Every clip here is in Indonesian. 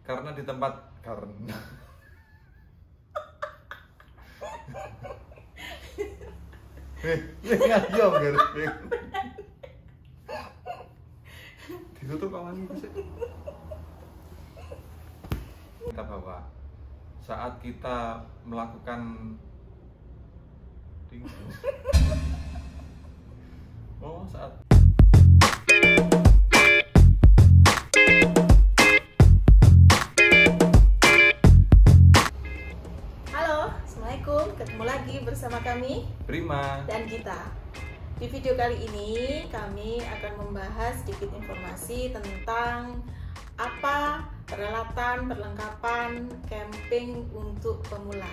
Karena di tempat karena ngayom gitu. Ditutup kawan itu sih. Kita bawa saat kita melakukan saat Halo, Assalamualaikum. Ketemu lagi bersama kami Prima dan Gita. Di video kali ini kami akan membahas sedikit informasi tentang apa perlengkapan camping untuk pemula.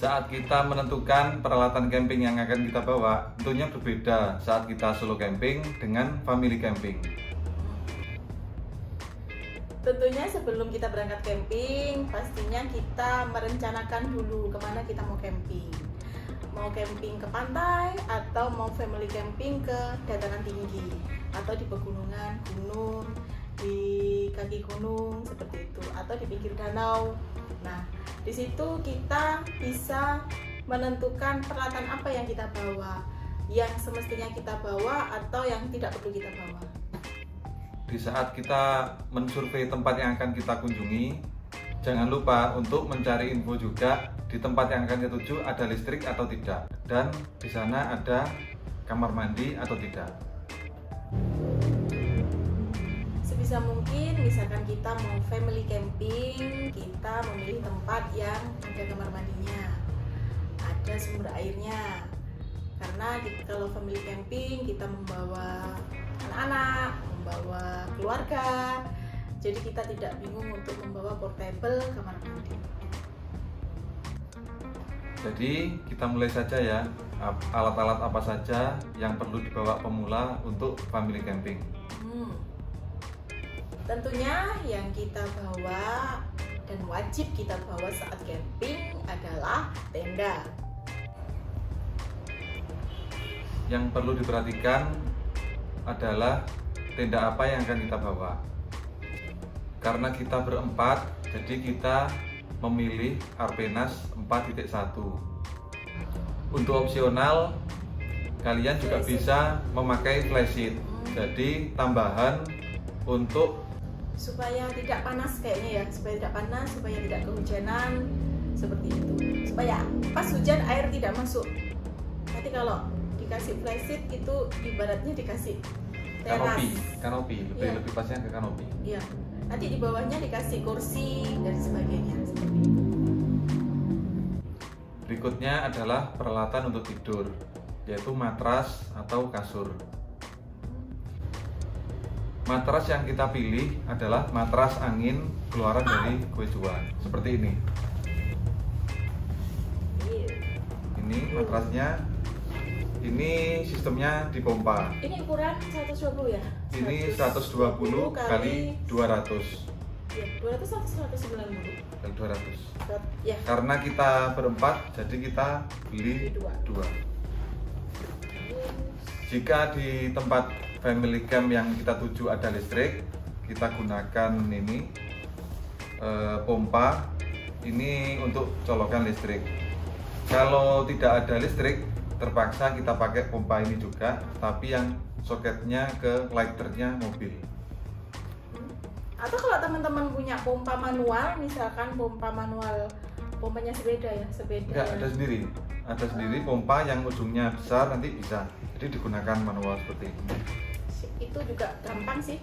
saat kita menentukan peralatan camping yang akan kita bawa, tentunya berbeda saat kita solo camping dengan family camping. Tentunya sebelum kita berangkat camping, pastinya kita merencanakan dulu kemana kita mau camping. Mau camping ke pantai atau mau family camping ke dataran tinggi atau di pegunungan, gunung, di kaki gunung seperti itu atau di pinggir danau. Nah, di situ kita bisa menentukan peralatan apa yang kita bawa, yang semestinya kita bawa atau yang tidak perlu kita bawa. Di saat kita mensurvei tempat yang akan kita kunjungi, jangan lupa untuk mencari info juga di tempat yang akan kita tuju ada listrik atau tidak, dan di sana ada kamar mandi atau tidak. Sebisa mungkin, misalkan kita mau family camping, kita memilih tempat yang ada kamar mandinya, ada sumber airnya. Karena kalau family camping kita membawa anak-anak, membawa keluarga, jadi kita tidak bingung untuk membawa portable kamar mandi. Jadi kita mulai saja ya, alat-alat apa saja yang perlu dibawa pemula untuk family camping. Tentunya yang kita bawa dan wajib kita bawa saat camping adalah tenda. Yang perlu diperhatikan adalah tenda apa yang akan kita bawa. Karena kita berempat, jadi kita memilih Arpenas 4.1. Untuk opsional, kalian juga bisa memakai flysheet. Jadi tambahan untuk supaya tidak panas kayaknya ya, supaya tidak panas, supaya tidak kehujanan seperti itu. Supaya pas hujan air tidak masuk. Nanti kalau dikasih flysheet itu ibaratnya dikasih teras. Kanopi, lebih pasnya ke kanopi. Iya. Nanti di bawahnya dikasih kursi dan sebagainya seperti itu. Berikutnya adalah peralatan untuk tidur, yaitu matras atau kasur. Matras yang kita pilih adalah matras angin keluaran dari Quechua, seperti ini. Ini matrasnya, ini sistemnya dipompa. Ini ukuran 120 ya? Ini 120 kali 200. Ya, 200 atau 190? Kali 200. Ya. Karena kita berempat, jadi kita beli dua. Jika di tempat family camp yang kita tuju ada listrik, kita gunakan ini pompa. Ini untuk colokan listrik. Kalau tidak ada listrik, terpaksa kita pakai pompa ini juga, tapi yang soketnya ke lighternya mobil. Atau kalau teman-teman punya pompa manual, misalkan pompa manual, pompanya sepeda ya, sepeda. Enggak, ada sendiri pompa yang ujungnya besar, nanti bisa. Jadi digunakan manual seperti ini. Itu juga gampang sih.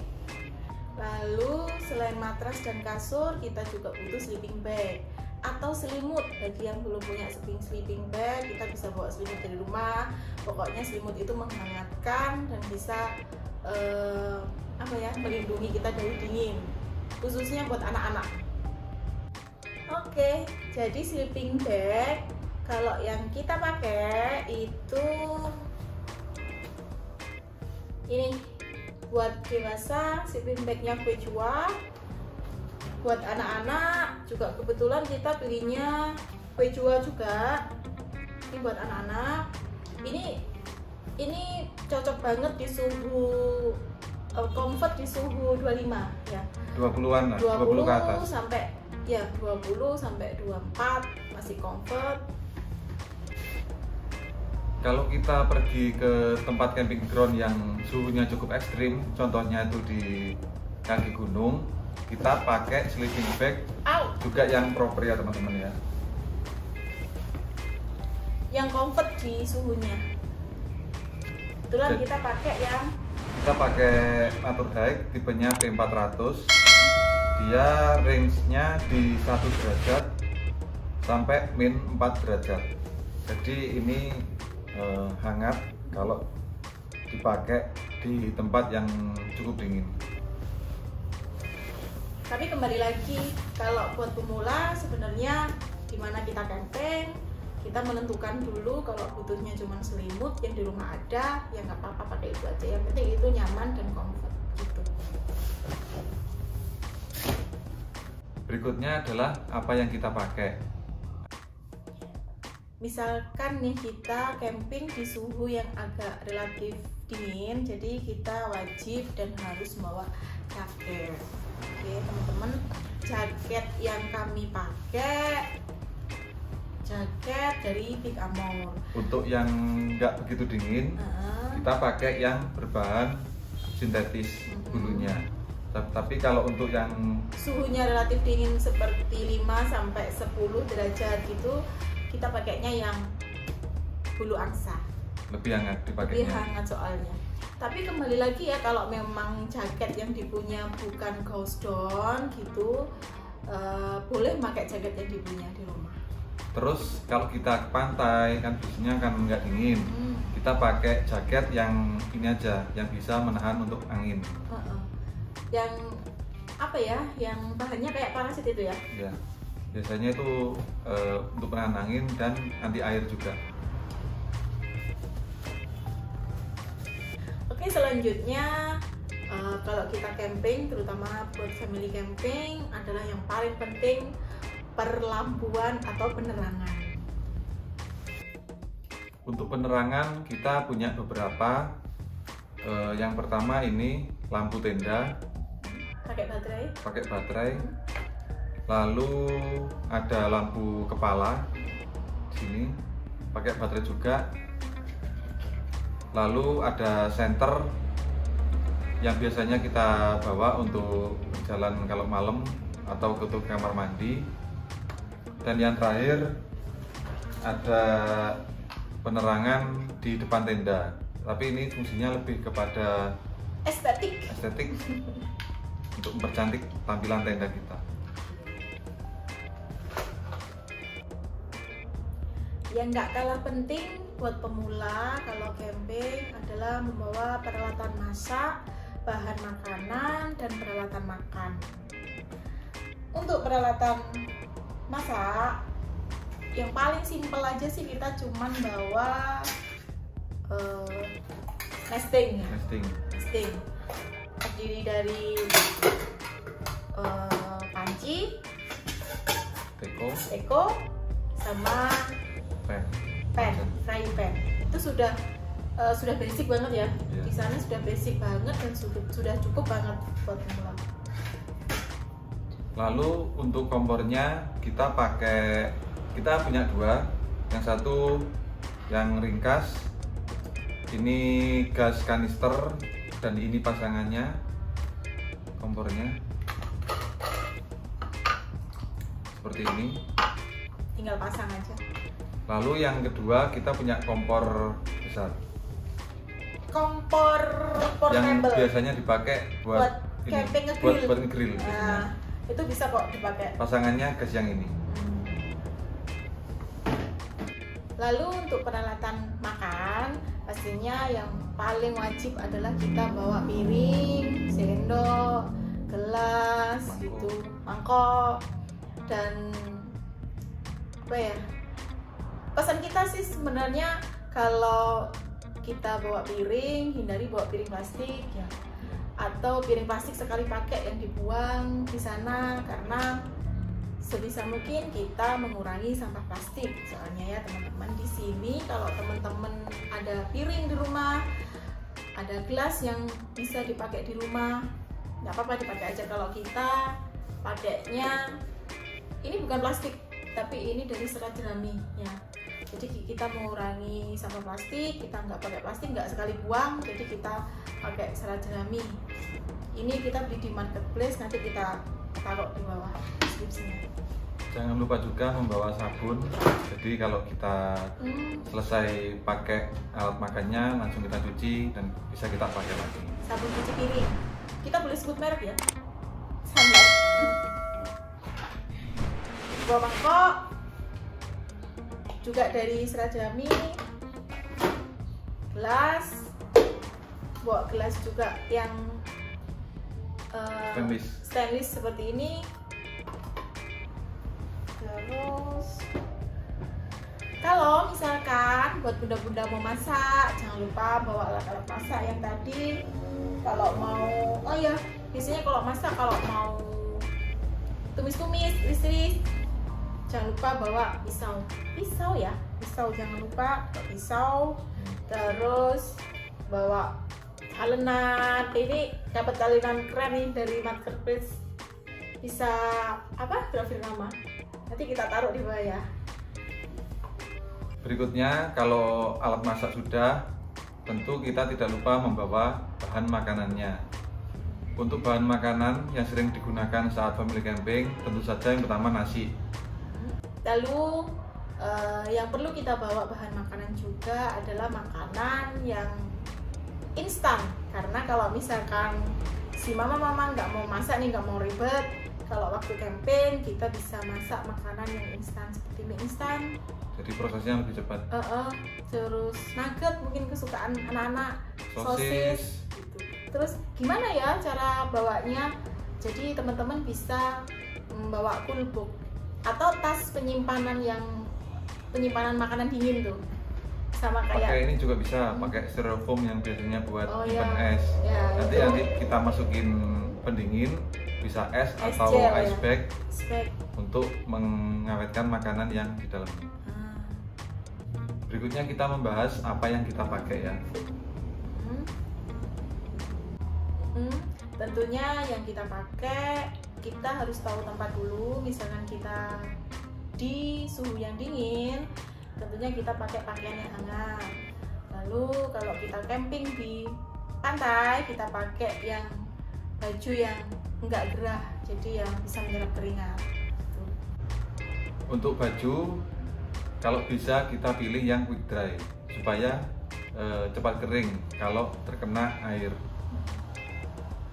Lalu selain matras dan kasur, kita juga butuh sleeping bag atau selimut. Bagi yang belum punya sleeping bag, kita bisa bawa selimut dari rumah. Pokoknya selimut itu menghangatkan dan bisa melindungi kita dari dingin, khususnya buat anak-anak. Oke, jadi sleeping bag kalau yang kita pakai itu ini. Buat dewasa sleeping bagnya Quechua, buat anak-anak juga kebetulan kita belinya Quechua juga. Ini buat anak-anak. Ini cocok banget di suhu comfort di suhu 25 ya. 20-an lah, 20 ke atas. Sampai ya 20 sampai 24 masih comfort. Kalau kita pergi ke tempat camping ground yang suhunya cukup ekstrim, contohnya itu di kaki gunung, kita pakai sleeping bag juga yang proper ya teman-teman ya. Yang comfort di suhunya. Kebetulan kita pakai Naturhike tipenya P400. Dia range-nya di 1 derajat sampai min 4 derajat. Jadi ini hangat kalau dipakai di tempat yang cukup dingin. Tapi kembali lagi, kalau buat pemula sebenarnya dimana kita camping, kita menentukan dulu kalau butuhnya cuma selimut yang di rumah ada, ya nggak apa-apa pakai itu aja. Yang penting itu nyaman dan comfort gitu. Berikutnya adalah apa yang kita pakai. Misalkan nih kita camping di suhu yang agak relatif dingin, jadi kita wajib dan harus membawa jaket. Oke teman-teman, jaket yang kami pakai jaket dari Big Amor. Untuk yang nggak begitu dingin, kita pakai yang berbahan sintetis bulunya. Tapi kalau untuk yang suhunya relatif dingin seperti 5 sampai 10 derajat gitu, kita pakainya yang bulu angsa. Lebih hangat dipakainya. Lebih hangat soalnya. Tapi kembali lagi ya, kalau memang jaket yang dipunya bukan ghost down gitu, boleh pakai jaket yang dipunya di rumah. Terus kalau kita ke pantai kan biasanya kan nggak dingin, kita pakai jaket yang ini aja, yang bisa menahan untuk angin. Yang apa ya? Yang bahannya kayak parasit itu ya? Ya. Biasanya itu untuk menahan angin dan anti air juga. Oke, selanjutnya kalau kita camping, terutama buat family camping, adalah yang paling penting perlampuan atau penerangan. Untuk penerangan kita punya beberapa. Yang pertama ini lampu tenda. Pakai baterai. Lalu ada lampu kepala sini, pakai baterai juga. Lalu ada senter yang biasanya kita bawa untuk berjalan kalau malam atau ke kamar mandi. Dan yang terakhir ada penerangan di depan tenda. Tapi ini fungsinya lebih kepada estetik untuk mempercantik tampilan tenda kita. Yang nggak kalah penting buat pemula kalau camping adalah membawa peralatan masak, bahan makanan, dan peralatan makan. Untuk peralatan masak, yang paling simpel aja sih, kita cuman bawa nesting. Terdiri dari panci, teko, sama frying pan. Itu sudah basic banget ya. Di sana sudah basic banget dan sudah cukup banget buat pemula. Lalu untuk kompornya kita punya dua. Yang satu yang ringkas, ini gas kanister, dan ini pasangannya kompornya seperti ini. Tinggal pasang aja. Lalu yang kedua kita punya kompor besar. Kompor yang portable. Biasanya dipakai buat camping buat ngegrill. Nah, itu bisa kok dipakai. Pasangannya gas yang ini. Lalu untuk peralatan makan, pastinya yang paling wajib adalah kita bawa piring, sendok, gelas, mangkok, dan apa ya? Pesan kita sih sebenarnya kalau kita bawa piring, hindari bawa piring plastik ya, atau piring plastik sekali pakai yang dibuang di sana, karena sebisa mungkin kita mengurangi sampah plastik. Soalnya ya teman-teman, di sini kalau teman-teman ada piring di rumah, ada gelas yang bisa dipakai di rumah, nggak apa-apa dipakai aja. Kalau kita pakainya ini bukan plastik, tapi ini dari serat jerami ya. Jadi kita mengurangi sampah plastik, kita nggak pakai plastik, nggak sekali buang, jadi kita pakai serat jerami. Ini kita beli di marketplace, nanti kita taruh di bawah deskripsinya. Jangan lupa juga membawa sabun. Jadi kalau kita selesai pakai alat makannya, langsung kita cuci dan bisa kita pakai lagi. Sabun cuci piring. Kita boleh sebut merek ya. Sunlight. Bawa mangkok. Juga dari serat jerami. Gelas. Bawa gelas juga yang stainless seperti ini. Terus kalau misalkan buat bunda-bunda mau masak, jangan lupa bawa alat-alat masak yang tadi. Kalau mau, oh ya, biasanya kalau masak, kalau mau tumis-tumis, jangan lupa bawa pisau ya, jangan lupa pisau. Terus bawa talenan. Ini dapat talenan keren nih dari marketplace, bisa apa, grafir nama. Nanti kita taruh di bawah ya. Berikutnya, kalau alat masak sudah, tentu kita tidak lupa membawa bahan makanannya. Untuk bahan makanan yang sering digunakan saat family camping, tentu saja yang pertama nasi. Lalu yang perlu kita bawa bahan makanan juga adalah makanan yang instan. Karena kalau misalkan si mama nggak mau masak nih, nggak mau ribet, kalau waktu camping kita bisa masak makanan yang instan seperti mie instan. Jadi prosesnya lebih cepat. Terus nugget mungkin kesukaan anak-anak, sosis gitu. Terus gimana ya cara bawanya? Jadi teman-teman bisa membawa kulbox atau tas penyimpanan makanan dingin tuh. Sama kayak pakai ini juga bisa, pakai styrofoam yang biasanya buat nyimpan es. Ya, nanti kita masukin pendingin, bisa es atau gel, ice bag ya. Untuk mengawetkan makanan yang di dalamnya. Berikutnya kita membahas apa yang kita pakai ya. Tentunya yang kita pakai, kita harus tahu tempat dulu. Misalkan kita di suhu yang dingin, tentunya kita pakai pakaian yang hangat. Lalu kalau kita camping di pantai, kita pakai yang baju yang enggak gerah, jadi yang bisa menyerap keringat. Untuk baju, kalau bisa kita pilih yang quick dry supaya cepat kering kalau terkena air.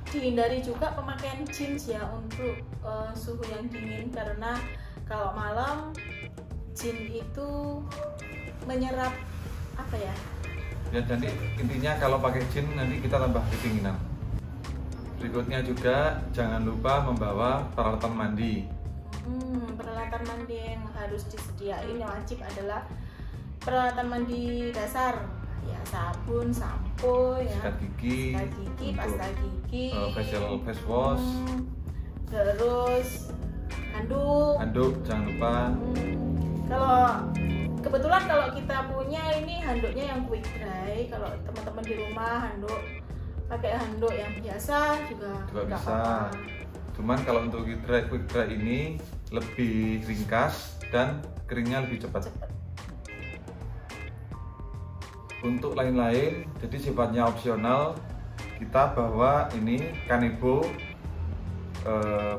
Dihindari juga pemakaian jeans ya untuk suhu yang dingin, karena kalau malam jeans itu menyerap apa ya? Ya, jadi intinya kalau pakai jeans nanti kita tambah kedinginan. Berikutnya juga jangan lupa membawa peralatan mandi. Peralatan mandi yang harus disediain yang wajib adalah peralatan mandi dasar ya, sabun, sampo, ya, sikat gigi, pasta gigi, facial face wash, terus handuk jangan lupa. Kalau kebetulan kalau kita punya ini handuknya yang quick dry, kalau teman-teman di rumah pakai handuk yang biasa juga bisa. Cuman kalau untuk quick dry ini lebih ringkas dan keringnya lebih cepat. Untuk lain-lain, jadi sifatnya opsional, kita bawa ini kanebo.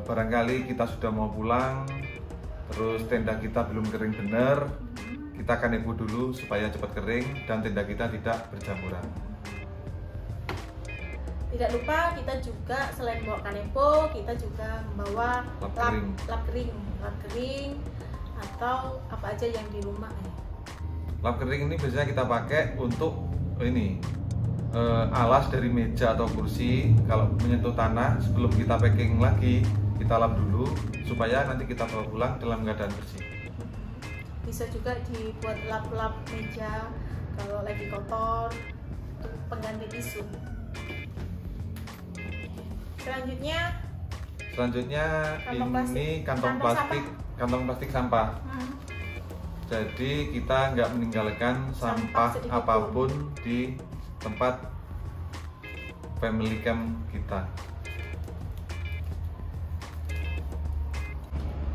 Barangkali kita sudah mau pulang, terus tenda kita belum kering benar, kita kanebo dulu supaya cepat kering dan tenda kita tidak berjamuran. Tidak lupa kita juga selain bawa kanebo, kita juga membawa lap kering atau apa aja yang di rumah. Lap kering ini biasanya kita pakai untuk ini alas dari meja atau kursi. Kalau menyentuh tanah, sebelum kita packing lagi, kita lap dulu supaya nanti kita bawa pulang dalam keadaan bersih. Bisa juga dibuat lap-lap meja kalau lagi kotor untuk pengganti tisu. Selanjutnya ini kantong plastik sampah. Jadi kita nggak meninggalkan sampah apapun di tempat family camp kita.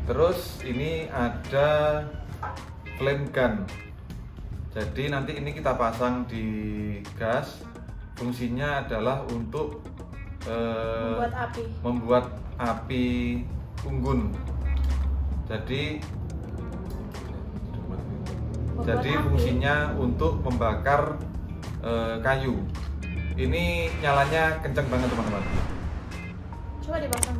Terus ini ada flame gun. Jadi nanti ini kita pasang di gas. Fungsinya adalah untuk membuat api unggun. Jadi fungsinya untuk membakar kayu. Ini nyalanya kenceng banget teman-teman. Coba dipasang.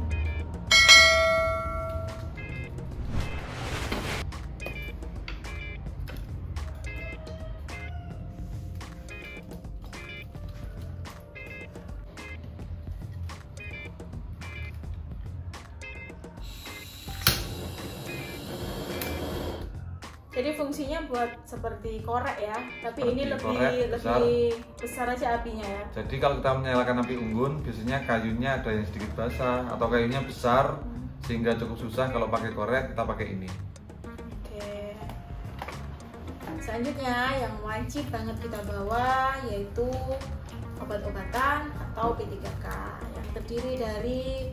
Jadi fungsinya buat seperti korek ya, tapi ini lebih besar aja apinya ya. Jadi kalau kita menyalakan api unggun, biasanya kayunya ada yang sedikit basah atau kayunya besar, sehingga cukup susah. Kalau pakai korek, kita pakai ini. Oke. Selanjutnya yang wajib banget kita bawa yaitu obat-obatan atau P3K yang terdiri dari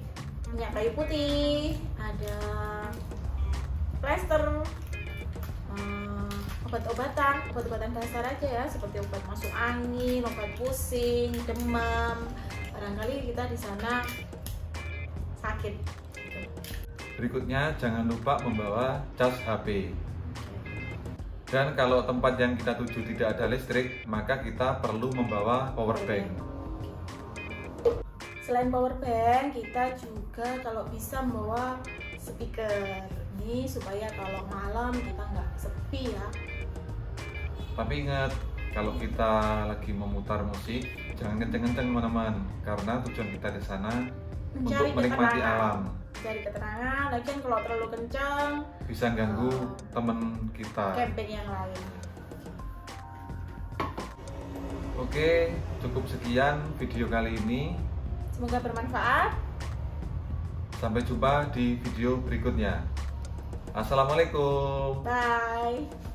minyak kayu putih, ada plester, obat-obatan dasar aja ya, seperti obat masuk angin, obat pusing, demam. Barangkali kita di sana sakit. Berikutnya jangan lupa membawa cas HP. Dan kalau tempat yang kita tuju tidak ada listrik, maka kita perlu membawa power bank. Selain power bank, kita juga kalau bisa membawa speaker. Ini supaya kalau malam kita nggak sepi ya. Tapi ingat, kalau kita lagi memutar musik, jangan kenceng-kenceng teman-teman, karena tujuan kita di sana untuk menikmati alam. Cari keterangan, lagian kalau terlalu kencang bisa ganggu temen kita. Camping yang lain. Oke, cukup sekian video kali ini. Semoga bermanfaat. Sampai jumpa di video berikutnya. Assalamualaikum. Bye.